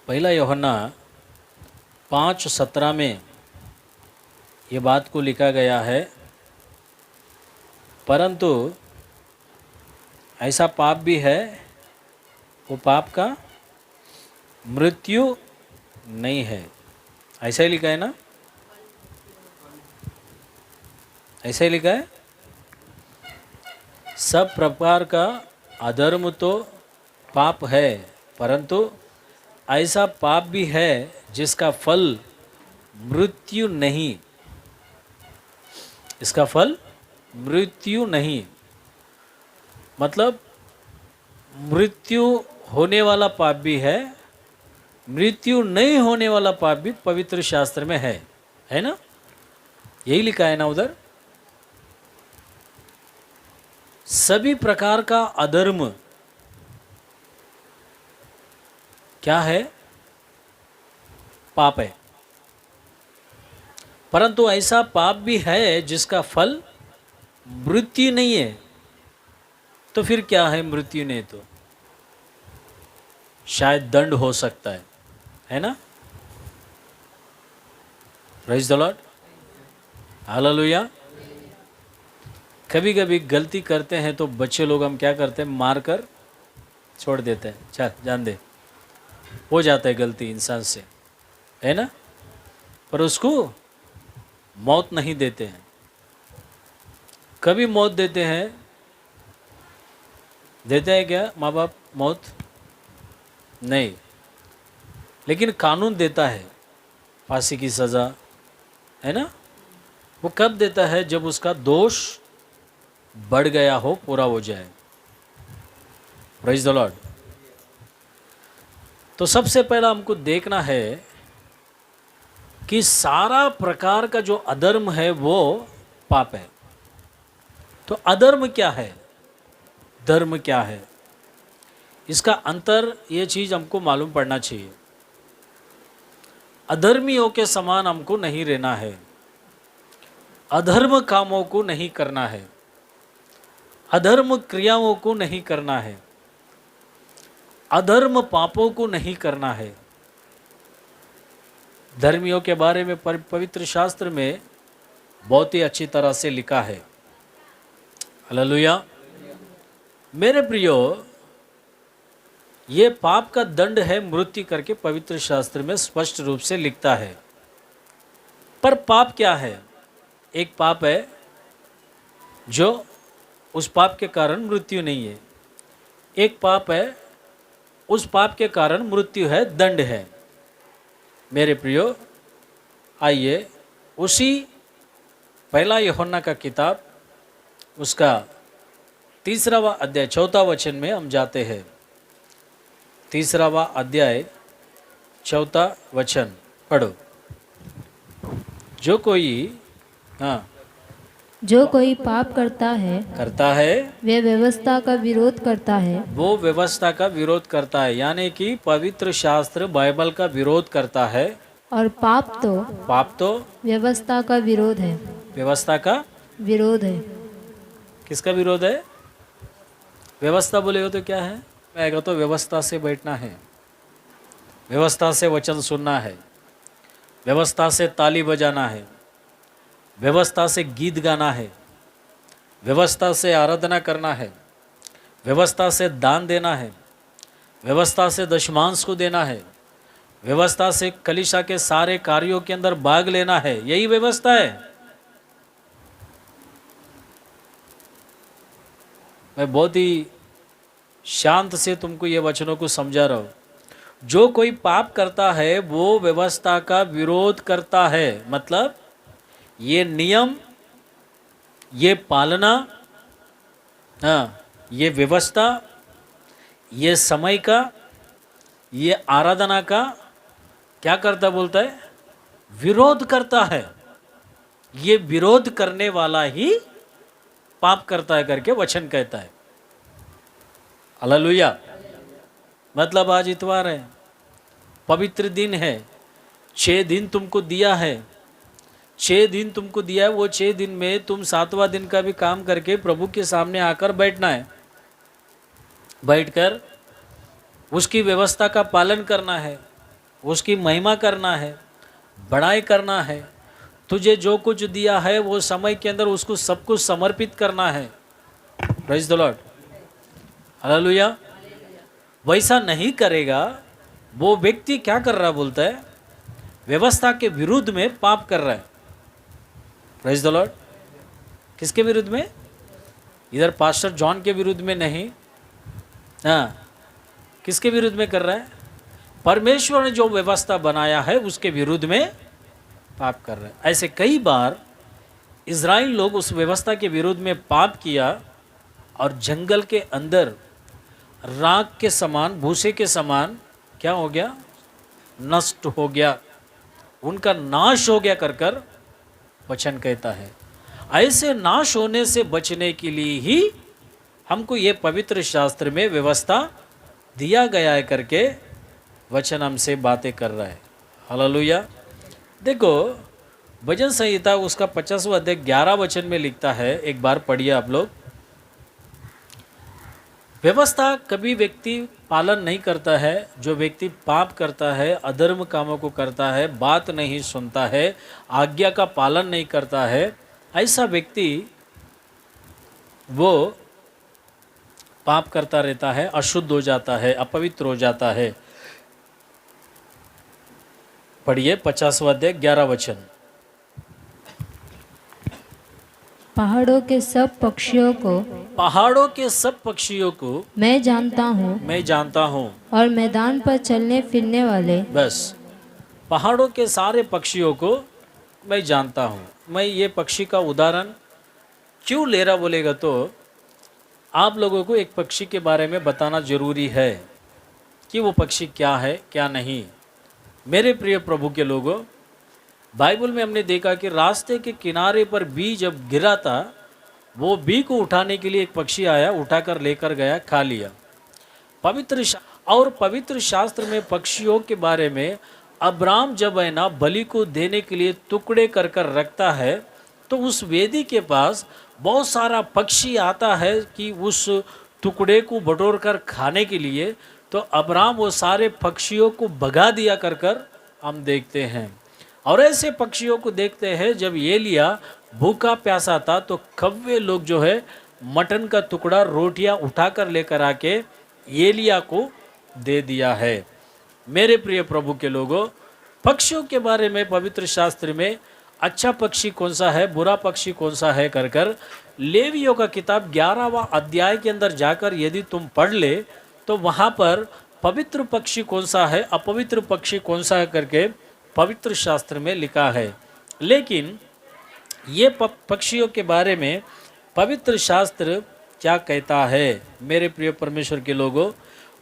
पहला यूहन्ना 5:17 में ये बात को लिखा गया है, परंतु ऐसा पाप भी है, वो पाप का मृत्यु नहीं है। ऐसा ही लिखा है ना? ऐसा ही लिखा है। सब प्रकार का अधर्म तो पाप है, परंतु ऐसा पाप भी है जिसका फल मृत्यु नहीं। इसका फल मृत्यु नहीं, मतलब मृत्यु होने वाला पाप भी है, मृत्यु नहीं होने वाला पाप भी पवित्र शास्त्र में है ना? यही लिखा है ना उधर। सभी प्रकार का अधर्म क्या है? पाप है, परंतु ऐसा पाप भी है जिसका फल मृत्यु नहीं है। तो फिर क्या है? मृत्यु नहीं तो शायद दंड हो सकता है ना? Praise the Lord, hallelujah. कभी कभी गलती करते हैं तो बच्चे लोग हम क्या करते हैं, मार कर छोड़ देते हैं, चल जान दे, हो जाता है गलती इंसान से, है ना? पर उसको मौत नहीं देते हैं। कभी मौत देते हैं क्या माँ बाप? मौत नहीं, लेकिन कानून देता है फांसी की सज़ा, है ना? वो कब देता है? जब उसका दोष बढ़ गया हो, पूरा हो जाए। Praise the Lord. तो सबसे पहला हमको देखना है कि सारा प्रकार का जो अधर्म है वो पाप है। तो अधर्म क्या है, धर्म क्या है, इसका अंतर, ये चीज़ हमको मालूम पड़ना चाहिए। अधर्मियों के समान हमको नहीं रहना है, अधर्म कामों को नहीं करना है, अधर्म क्रियाओं को नहीं करना है, अधर्म पापों को नहीं करना है। धर्मियों के बारे में पवित्र शास्त्र में बहुत ही अच्छी तरह से लिखा है। हालेलुया। मेरे प्रियो, ये पाप का दंड है मृत्यु करके पवित्र शास्त्र में स्पष्ट रूप से लिखता है। पर पाप क्या है? एक पाप है जो उस पाप के कारण मृत्यु नहीं है, एक पाप है उस पाप के कारण मृत्यु है, दंड है। मेरे प्रियो, आइए उसी पहला यूहन्ना का किताब, उसका 3वां अध्याय 4वां वचन में हम जाते हैं। 3वां अध्याय 4वां वचन पढ़ो। जो कोई पाप करता है वे व्यवस्था का विरोध करता है। वो व्यवस्था का विरोध करता है, यानी कि पवित्र शास्त्र बाइबल का विरोध करता है। और पाप तो व्यवस्था का विरोध है। व्यवस्था का विरोध है। किसका विरोध है? व्यवस्था बोले हो तो क्या है? मैं तो व्यवस्था से बैठना है, व्यवस्था से वचन सुनना है, व्यवस्था से ताली बजाना है, व्यवस्था से गीत गाना है, व्यवस्था से आराधना करना है, व्यवस्था से दान देना है, व्यवस्था से दशमांश को देना है, व्यवस्था से कलीसिया के सारे कार्यों के अंदर भाग लेना है। यही व्यवस्था है। मैं बहुत ही शांत से तुमको ये वचनों को समझा रहा हूँ। जो कोई पाप करता है वो व्यवस्था का विरोध करता है, मतलब ये नियम, ये पालना, ये व्यवस्था, ये समय का, ये आराधना का क्या करता, बोलता है विरोध करता है। ये विरोध करने वाला ही पाप करता है करके वचन कहता है। हालेलुया। मतलब आज इतवार है, पवित्र दिन है, 6 दिन तुमको दिया है, 6 दिन तुमको दिया है। वो 6 दिन में तुम 7वां दिन का भी काम करके प्रभु के सामने आकर बैठना है, बैठकर उसकी व्यवस्था का पालन करना है, उसकी महिमा करना है, बड़ाई करना है। तुझे जो कुछ दिया है वो समय के अंदर उसको सब कुछ समर्पित करना है। Praise the Lord, hallelujah. वैसा नहीं करेगा वो व्यक्ति क्या कर रहा बोलता है, व्यवस्था के विरुद्ध में पाप कर रहा है। Praise the Lord. किसके विरुद्ध में? इधर पास्टर जॉन के विरुद्ध में नहीं, हाँ, किसके विरुद्ध में कर रहा है? परमेश्वर ने जो व्यवस्था बनाया है उसके विरुद्ध में पाप कर रहा है। ऐसे कई बार इज़राइल लोग उस व्यवस्था के विरुद्ध में पाप किया और जंगल के अंदर राख के समान, भूसे के समान क्या हो गया? नष्ट हो गया, उनका नाश हो गया कर कर वचन कहता है। ऐसे नाश होने से बचने के लिए ही हमको ये पवित्र शास्त्र में व्यवस्था दिया गया है करके वचन हमसे बातें कर रहा है। हालेलुया। देखो भजन संहिता उसका 50वां अध्याय 11 वचन में लिखता है, एक बार पढ़िए आप लोग। व्यवस्था कभी व्यक्ति पालन नहीं करता है, जो व्यक्ति पाप करता है, अधर्म कामों को करता है, बात नहीं सुनता है, आज्ञा का पालन नहीं करता है, ऐसा व्यक्ति वो पाप करता रहता है, अशुद्ध हो जाता है, अपवित्र हो जाता है। पढ़िए 50वां अध्याय 11 वचन। पहाड़ों के सब पक्षियों को, पहाड़ों के सब पक्षियों को मैं जानता हूँ, मैं जानता हूँ। और मैदान पर चलने फिरने वाले, बस पहाड़ों के सारे पक्षियों को मैं जानता हूँ। मैं ये पक्षी का उदाहरण क्यों ले रहा बोलेगा तो आप लोगों को एक पक्षी के बारे में बताना जरूरी है कि वो पक्षी क्या है क्या नहीं। मेरे प्रिय प्रभु के लोगों, बाइबल में हमने देखा कि रास्ते के किनारे पर बी जब गिरा था, वो बी को उठाने के लिए एक पक्षी आया, उठाकर लेकर गया, खा लिया। पवित्र शास्त्र में पक्षियों के बारे में अब्राम जब है ना बलि को देने के लिए टुकड़े कर कर रखता है, तो उस वेदी के पास बहुत सारा पक्षी आता है कि उस टुकड़े को बटोर कर खाने के लिए। तो अब्राम वो सारे पक्षियों को भगा दिया कर कर हम देखते हैं। और ऐसे पक्षियों को देखते हैं जब एलिया भूखा प्यासा था तो कव्वे लोग जो है मटन का टुकड़ा, रोटियां उठाकर लेकर आके एलिया को दे दिया है। मेरे प्रिय प्रभु के लोगों, पक्षियों के बारे में पवित्र शास्त्र में अच्छा पक्षी कौन सा है, बुरा पक्षी कौन सा है कर कर लेवियों का किताब 11वां अध्याय के अंदर जाकर यदि तुम पढ़ ले तो वहाँ पर पवित्र पक्षी कौन सा है, अपवित्र पक्षी कौन सा है करके पवित्र शास्त्र में लिखा है। लेकिन ये पक्षियों के बारे में पवित्र शास्त्र क्या कहता है? मेरे प्रिय परमेश्वर के लोगों,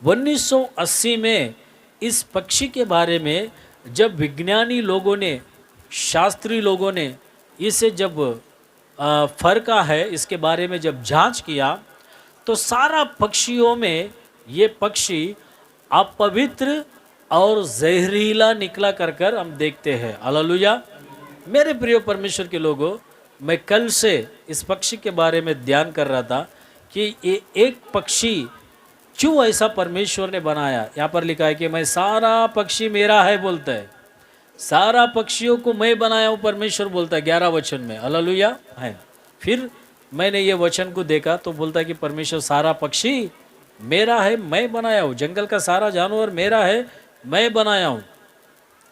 1980 में इस पक्षी के बारे में जब विज्ञानी लोगों ने, शास्त्री लोगों ने इसे जब फर्का है इसके बारे में जब जांच किया तो सारा पक्षियों में ये पक्षी अपवित्र और जहरीला निकला कर कर हम देखते हैं। हालेलुया। मेरे प्रिय परमेश्वर के लोगों, मैं कल से इस पक्षी के बारे में ध्यान कर रहा था कि ये एक पक्षी क्यों ऐसा परमेश्वर ने बनाया। यहाँ पर लिखा है कि मैं सारा पक्षी मेरा है बोलता है, सारा पक्षियों को मैं बनाया हूँ परमेश्वर बोलता है 11 वचन में। हालेलुया है। फिर मैंने ये वचन को देखा तो बोलता है कि परमेश्वर सारा पक्षी मेरा है, मैं बनाया हूँ, जंगल का सारा जानवर मेरा है, मैं बनाया हूँ।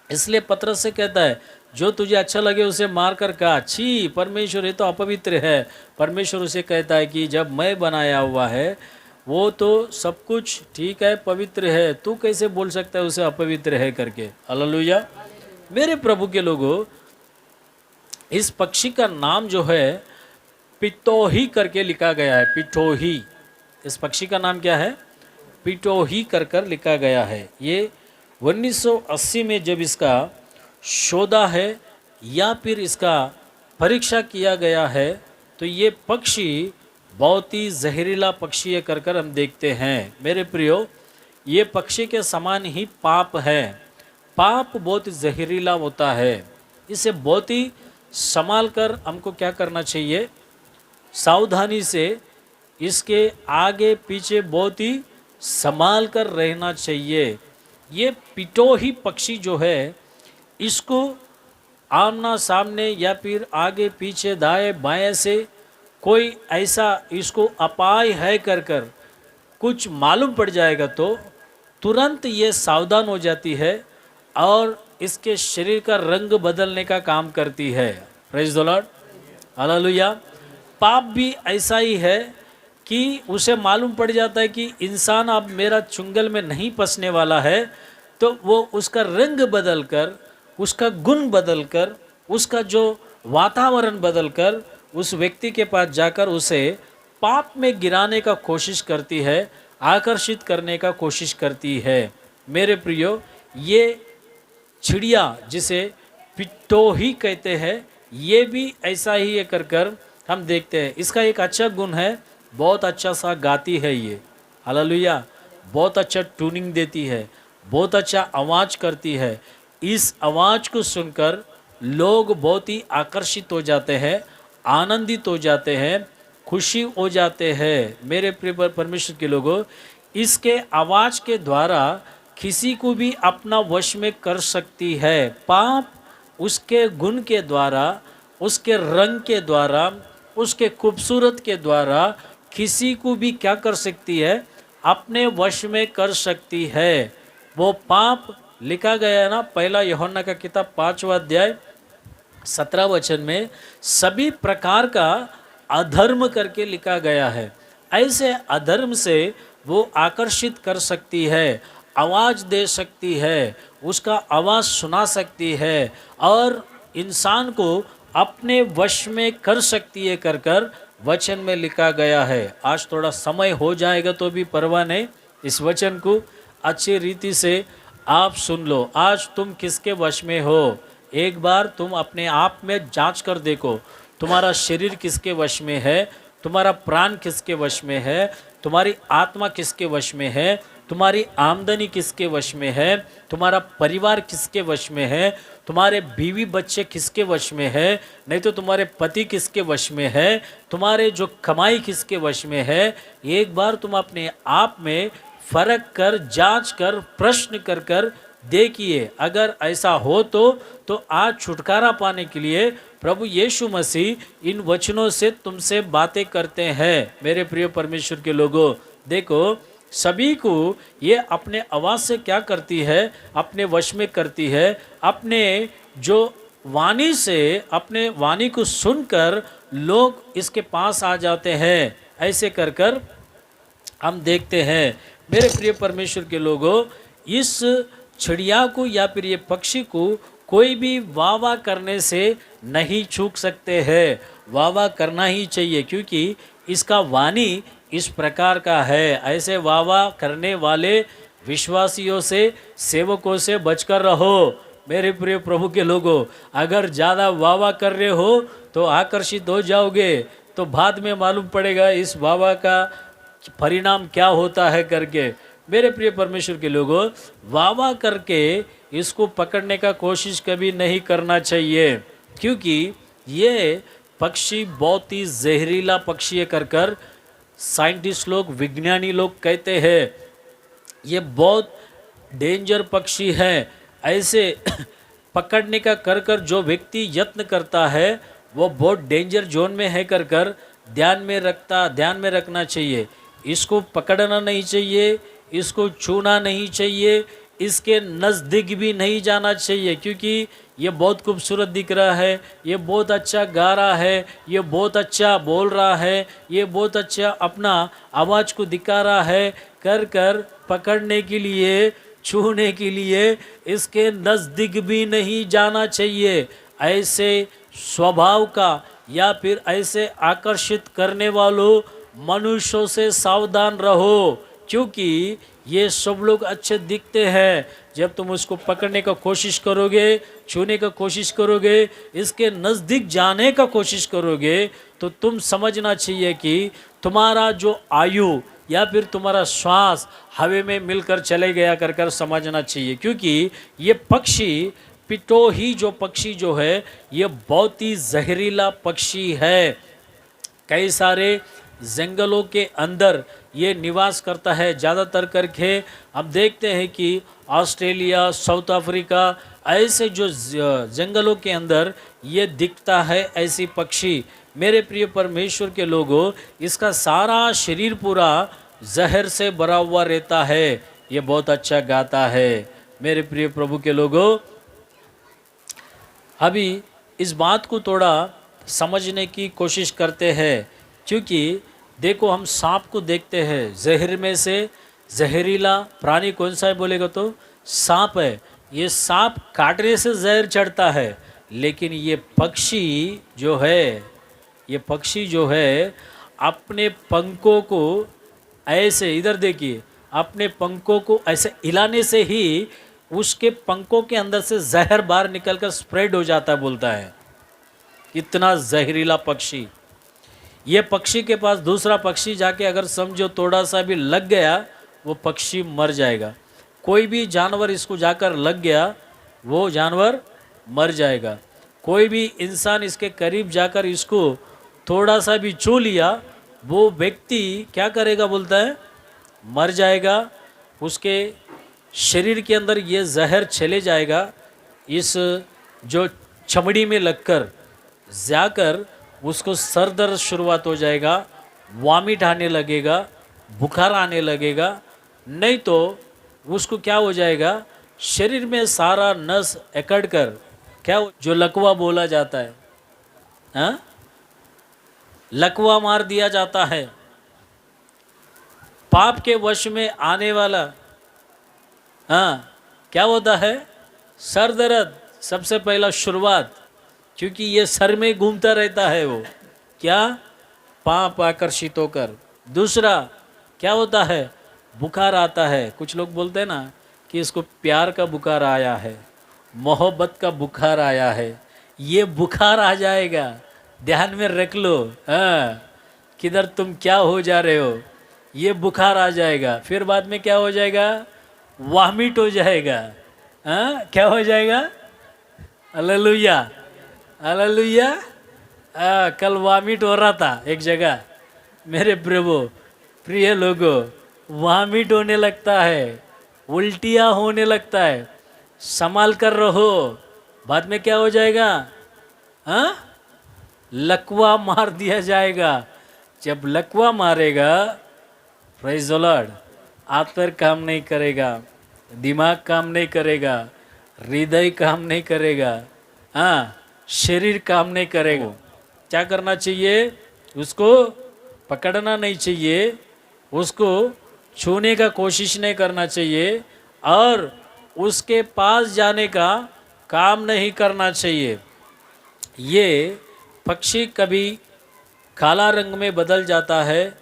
इसलिए पतरस से कहता है जो तुझे अच्छा लगे उसे मार कर खा, छी परमेश्वर ये तो अपवित्र है। परमेश्वर उसे कहता है कि जब मैं बनाया हुआ है वो तो सब कुछ ठीक है, पवित्र है, तू कैसे बोल सकता है उसे अपवित्र है करके। हालेलुया। मेरे प्रभु के लोगों, इस पक्षी का नाम जो है पिटोही करके लिखा गया है। पिटोही, इस पक्षी का नाम क्या है? पिटोही कर कर लिखा गया है। ये 1980 में जब इसका शोधा है या फिर इसका परीक्षा किया गया है तो ये पक्षी बहुत ही जहरीला पक्षी है कर कर हम देखते हैं। मेरे प्रियो, ये पक्षी के समान ही पाप है। पाप बहुत जहरीला होता है, इसे बहुत ही संभाल कर हमको क्या करना चाहिए, सावधानी से इसके आगे पीछे बहुत ही संभाल कर रहना चाहिए। ये पिटोही पक्षी जो है इसको आमना सामने या फिर आगे पीछे दाएं बाएं से कोई ऐसा इसको अपाय है कर कर कुछ मालूम पड़ जाएगा तो तुरंत ये सावधान हो जाती है और इसके शरीर का रंग बदलने का काम करती है। Praise the Lord, hallelujah. पाप भी ऐसा ही है कि उसे मालूम पड़ जाता है कि इंसान अब मेरा चुंगल में नहीं फंसने वाला है, तो वो उसका रंग बदलकर, उसका गुण बदलकर, उसका जो वातावरण बदलकर उस व्यक्ति के पास जाकर उसे पाप में गिराने का कोशिश करती है, आकर्षित करने का कोशिश करती है। मेरे प्रियो, ये चिड़िया जिसे पिट्टोही कहते हैं, ये भी ऐसा ही ये कर कर हम देखते हैं। इसका एक अच्छा गुण है, बहुत अच्छा सा गाती है ये, हालेलुया। बहुत अच्छा ट्यूनिंग देती है, बहुत अच्छा आवाज़ करती है। इस आवाज़ को सुनकर लोग बहुत ही आकर्षित हो जाते हैं, आनंदित हो जाते हैं, खुशी हो जाते हैं। मेरे प्रिय परमेश्वर के लोगों, इसके आवाज़ के द्वारा किसी को भी अपना वश में कर सकती है। पाप उसके गुण के द्वारा, उसके रंग के द्वारा, उसके खूबसूरत के द्वारा किसी को भी क्या कर सकती है, अपने वश में कर सकती है। वो पाप लिखा गया है ना, पहला यूहन्ना का किताब 5वां अध्याय 17 वचन में सभी प्रकार का अधर्म करके लिखा गया है। ऐसे अधर्म से वो आकर्षित कर सकती है, आवाज़ दे सकती है, उसका आवाज़ सुना सकती है और इंसान को अपने वश में कर सकती है कर कर वचन में लिखा गया है। आज थोड़ा समय हो जाएगा तो भी परवाह नहीं, इस वचन को अच्छी रीति से आप सुन लो। आज तुम किसके वश में हो, एक बार तुम अपने आप में जांच कर देखो। तुम्हारा शरीर किसके वश में है, तुम्हारा प्राण किसके वश में है, तुम्हारी आत्मा किसके वश में है, तुम्हारी आमदनी किसके वश में है, तुम्हारा परिवार किसके वश में है, तुम्हारे बीवी बच्चे किसके वश में है, नहीं तो तुम्हारे पति किसके वश में है, तुम्हारे जो कमाई किसके वश में है। एक बार तुम अपने आप में फर्क कर, जांच कर, प्रश्न कर कर देखिए। अगर ऐसा हो तो आज छुटकारा पाने के लिए प्रभु यीशु मसीह इन वचनों से तुमसे बातें करते हैं। मेरे प्रिय परमेश्वर के लोगों, देखो सभी को ये अपने आवाज़ से क्या करती है, अपने वश में करती है। अपने जो वाणी से, अपने वाणी को सुनकर लोग इसके पास आ जाते हैं। ऐसे कर कर हम देखते हैं। मेरे प्रिय परमेश्वर के लोगों, इस चिड़िया को या फिर ये पक्षी को कोई भी वाह वाह करने से नहीं चूक सकते हैं। वाह वाह करना ही चाहिए, क्योंकि इसका वाणी इस प्रकार का है। ऐसे वाह वाह करने वाले विश्वासियों से, सेवकों से बचकर रहो। मेरे प्रिय प्रभु के लोगों, अगर ज़्यादा वाह वाह कर रहे हो तो आकर्षित हो जाओगे, तो बाद में मालूम पड़ेगा इस वाह वाह का परिणाम क्या होता है करके। मेरे प्रिय परमेश्वर के लोगों, वाह वाह करके इसको पकड़ने का कोशिश कभी नहीं करना चाहिए, क्योंकि ये पक्षी बहुत ही जहरीला पक्षी है कर कर साइंटिस्ट लोग, विज्ञानी लोग कहते हैं ये बहुत डेंजर पक्षी है। ऐसे पकड़ने का कर कर जो व्यक्ति यत्न करता है वो बहुत डेंजर जोन में है कर कर ध्यान में रखना चाहिए। इसको पकड़ना नहीं चाहिए, इसको छूना नहीं चाहिए, इसके नज़दीक भी नहीं जाना चाहिए, क्योंकि ये बहुत खूबसूरत दिख रहा है, ये बहुत अच्छा गा रहा है, ये बहुत अच्छा बोल रहा है, ये बहुत अच्छा अपना आवाज़ को दिखा रहा है कर कर पकड़ने के लिए, छूने के लिए इसके नज़दीक भी नहीं जाना चाहिए। ऐसे स्वभाव का या फिर ऐसे आकर्षित करने वालों मनुष्यों से सावधान रहो, क्योंकि ये सब लोग अच्छे दिखते हैं। जब तुम उसको पकड़ने का कोशिश करोगे, छूने का कोशिश करोगे, इसके नज़दीक जाने का कोशिश करोगे, तो तुम समझना चाहिए कि तुम्हारा जो आयु या फिर तुम्हारा श्वास हवा में मिलकर चले गया कर कर समझना चाहिए। क्योंकि ये पक्षी पिटोही जो पक्षी जो है ये बहुत ही जहरीला पक्षी है। कई सारे जंगलों के अंदर ये निवास करता है। ज़्यादातर करके हम देखते हैं कि ऑस्ट्रेलिया, साउथ अफ्रीका, ऐसे जो जंगलों के अंदर ये दिखता है ऐसी पक्षी। मेरे प्रिय परमेश्वर के लोगों, इसका सारा शरीर पूरा जहर से भरा हुआ रहता है। ये बहुत अच्छा गाता है। मेरे प्रिय प्रभु के लोगों, अभी इस बात को थोड़ा समझने की कोशिश करते हैं, क्योंकि देखो हम सांप को देखते हैं, जहर में से जहरीला प्राणी कौन सा है बोलेगा तो सांप है। ये सांप काटने से जहर चढ़ता है, लेकिन ये पक्षी जो है, ये पक्षी जो है अपने पंखों को ऐसे, इधर देखिए, अपने पंखों को ऐसे हिलाने से ही उसके पंखों के अंदर से जहर बाहर निकलकर स्प्रेड हो जाता है, बोलता है। इतना जहरीला पक्षी। ये पक्षी के पास दूसरा पक्षी जाके अगर समझो थोड़ा सा भी लग गया, वो पक्षी मर जाएगा। कोई भी जानवर इसको जाकर लग गया, वो जानवर मर जाएगा। कोई भी इंसान इसके करीब जाकर इसको थोड़ा सा भी छू लिया, वो व्यक्ति क्या करेगा बोलता है, मर जाएगा। उसके शरीर के अंदर ये जहर चले जाएगा, इस जो चमड़ी में लगकर जाकर उसको सर दर्द शुरुआत हो जाएगा, वॉमिट आने लगेगा, बुखार आने लगेगा, नहीं तो उसको क्या हो जाएगा, शरीर में सारा नस अकड़ कर, क्या जो लकवा बोला जाता है, हाँ, लकवा मार दिया जाता है। पाप के वश में आने वाला, हाँ, क्या होता है, सर दर्द सबसे पहला शुरुआत, क्योंकि ये सर में घूमता रहता है वो, क्या, पाप आकर्षित होकर। दूसरा क्या होता है, बुखार आता है। कुछ लोग बोलते हैं ना कि इसको प्यार का बुखार आया है, मोहब्बत का बुखार आया है। ये बुखार आ जाएगा, ध्यान में रख लो। हाँ, किधर तुम क्या हो जा रहे हो, ये बुखार आ जाएगा। फिर बाद में क्या हो जाएगा, वॉमिट हो जाएगा। हाँ, क्या हो जाएगा, हालेलुया, हालेलुया। कल वॉमिट हो रहा था एक जगह, मेरे प्रभु प्रिय लोगों, वॉमिट होने लगता है, उल्टियाँ होने लगता है, संभाल कर रहो, बाद में क्या हो जाएगा, हाँ, लकवा मार दिया जाएगा। जब लकवा मारेगा, प्रेज़ द लॉर्ड, हाथ पैर काम नहीं करेगा, दिमाग काम नहीं करेगा, हृदय काम नहीं करेगा, हाँ, शरीर काम नहीं करेगा। क्या करना चाहिए, उसको पकड़ना नहीं चाहिए, उसको छूने का कोशिश नहीं करना चाहिए, और उसके पास जाने का काम नहीं करना चाहिए। ये पक्षी कभी काला रंग में बदल जाता है,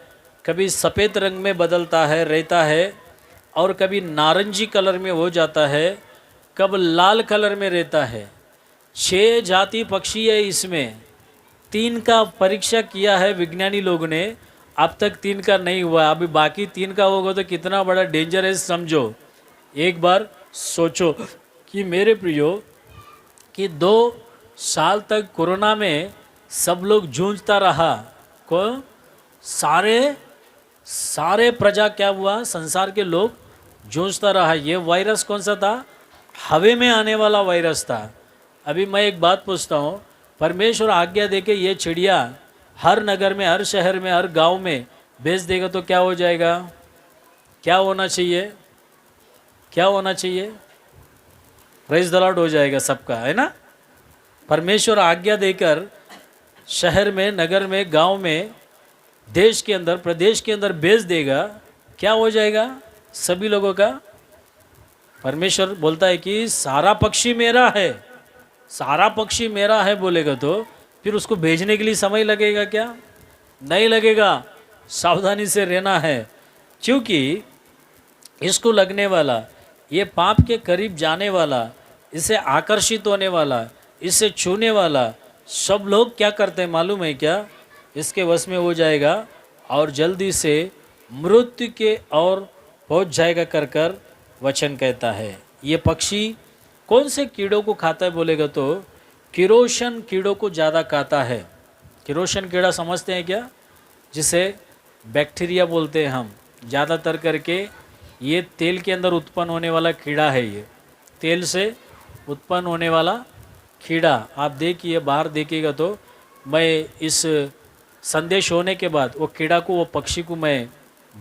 कभी सफ़ेद रंग में बदलता है, रहता है, और कभी नारंगी कलर में हो जाता है, कब लाल कलर में रहता है। 6 जाति पक्षी है इसमें। 3 का परीक्षा किया है विज्ञानी लोगों ने, अब तक 3 का नहीं हुआ। अभी बाकी 3 का होगा तो कितना बड़ा डेंजर है समझो। एक बार सोचो कि मेरे प्रियो, कि 2 साल तक कोरोना में सब लोग जूझता रहा, को सारे प्रजा क्या हुआ, संसार के लोग जूझता रहा। ये वायरस कौन सा था, हवा में आने वाला वायरस था। अभी मैं एक बात पूछता हूँ, परमेश्वर आज्ञा देके ये चिड़िया हर नगर में, हर शहर में, हर गांव में भेज देगा तो क्या हो जाएगा, क्या होना चाहिए, क्या होना चाहिए, प्रेज़ द लॉर्ड हो जाएगा सबका, है ना। परमेश्वर आज्ञा देकर शहर में, नगर में, गांव में, देश के अंदर, प्रदेश के अंदर भेज देगा, क्या हो जाएगा सभी लोगों का। परमेश्वर बोलता है कि सारा पक्षी मेरा है, सारा पक्षी मेरा है बोलेगा तो फिर उसको भेजने के लिए समय लगेगा क्या, नहीं लगेगा। सावधानी से रहना है, क्योंकि इसको लगने वाला, ये पाप के करीब जाने वाला, इससे आकर्षित होने वाला, इससे छूने वाला, सब लोग क्या करते हैं मालूम है क्या, इसके वश में हो जाएगा और जल्दी से मृत्यु के और पहुंच जाएगा कर कर वचन कहता है। ये पक्षी कौन से कीड़ों को खाता है बोलेगा तो किरोशन कीड़ों को ज़्यादा खाता है। किरोशन कीड़ा समझते हैं क्या, जिसे बैक्टीरिया बोलते हैं हम। ज़्यादातर करके ये तेल के अंदर उत्पन्न होने वाला कीड़ा है। ये तेल से उत्पन्न होने वाला कीड़ा, आप देखिए बाहर देखिएगा तो मैं इस संदेश होने के बाद वो कीड़ा को, वो पक्षी को मैं